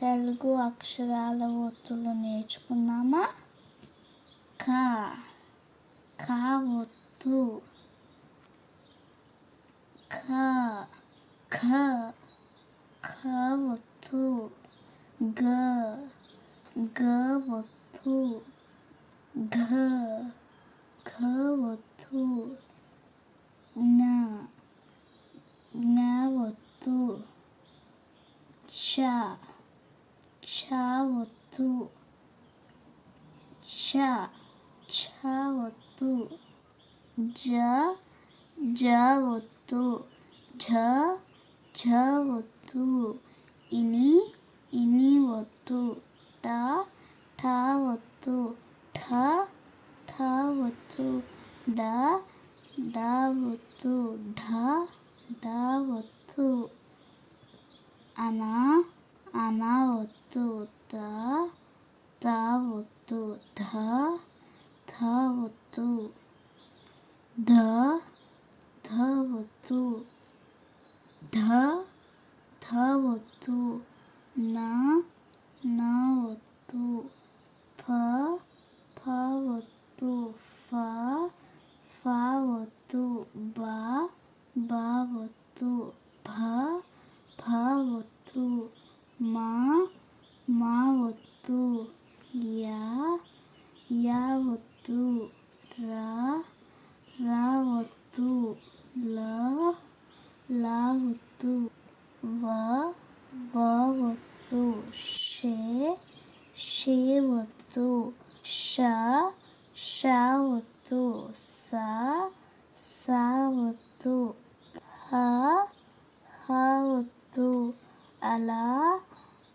తెలుగు అక్షరాల ఒత్తులు నేర్చుకుందామా? క క ఒత్తు, ఖ ఖ ఖ ఒత్తు, గ గ ఒత్తు, ఘ ఘ ఒత్తు, న న ఒత్తు, చ ఛ ఒత్తు, ఛ ఛ ఒత్తు, జ జ ఒత్తు, ఝ ఝ ఒత్తు, ఇని ఇని ఒత్తు, ట ఠ ఒత్తు, ఠ ఠ ఒత్తు, డ డ ఒత్తు, ఢ ఢ ఒత్తు, అన అన ఒత్తు, త త ఒత్తు, ధ ధ ఒత్తు, ధ ధ ఒత్తు, ధ ధ ఒత్తు, న న ఒత్తు, ఫ ఫ ఒత్తు, ఫ ఫ ఒత్తు, బ బ ఒత్తు, భ భ ఒత్తు, మ మ ఒత్తు, య య ఒత్తు, ర ర ఒత్తు, ల ల ఒత్తు, వ వ ఒత్తు, షే షే ఒత్తు, ష ష ఒత్తు, స స ఒత్తు, హ హ ఒత్తు, అల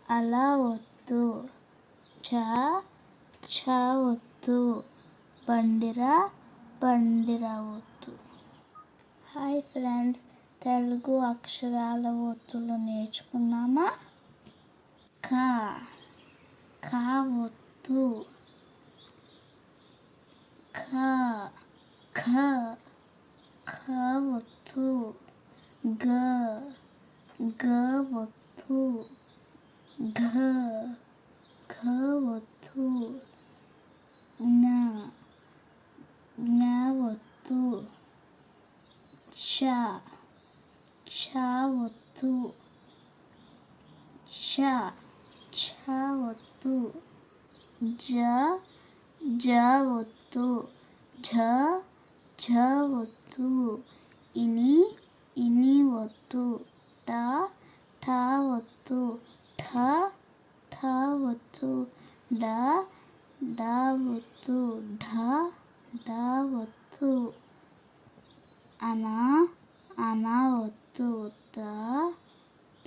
అల ఒత్తు, ఛ ఛ ఒత్తు, బండిర బండిర ఒత్తు. హాయ్ ఫ్రెండ్స్, తెలుగు అక్షరాల ఒత్తులు నేర్చుకుందామా? క క ఒత్తు, ఖ ఖ ఖ ఒత్తు, గ గ ఒత్తు, ఘ ఘ ఒత్తు, న న ఒత్తు, చ ఛ ఒత్తు, ఛ ఛ ఒత్తు, జ జ ఒత్తు, ఝ ఝ ఒత్తు, ఇని ఇని ఒత్తు, ట ఠ ఒత్తు, ఠ ఠ ఒత్తు, డ డ ఒత్తు, ఢ ఢ ఒత్తు, అన అన ఒత్తు, త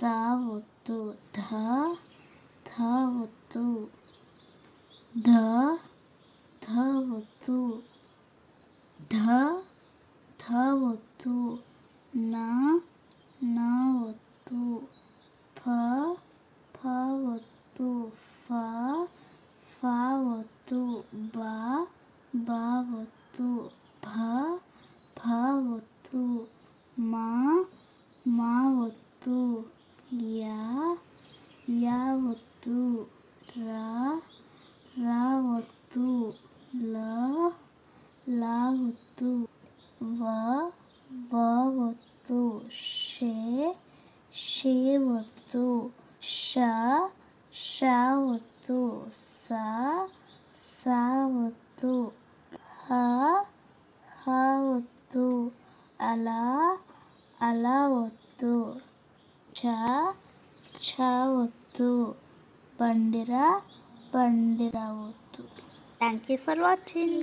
త ఒత్తు, ధ ధ ఒత్తు, ధ ధ ఒత్తు, ధ ధ ఒత్తు, న న ఒత్తు, ఫ ఫ ఒత్తు, ఫ ఫ ఒత్తు, బ బ ఒత్తు, భ భ ఒత్తు, మ మ ఒత్తు, య య ఒత్తు, ర ర ఒత్తు, ల ల ఒత్తు, వ వ ఒత్తు, షే షే ఒత్తు, ష ష ఒత్తు, స స ఒత్తు, హ హ ఒత్తు, అల అల ఒత్తు, ఛ ఛ ఒత్తు, బండిర బండిర ఒత్తు. Thank you for watching.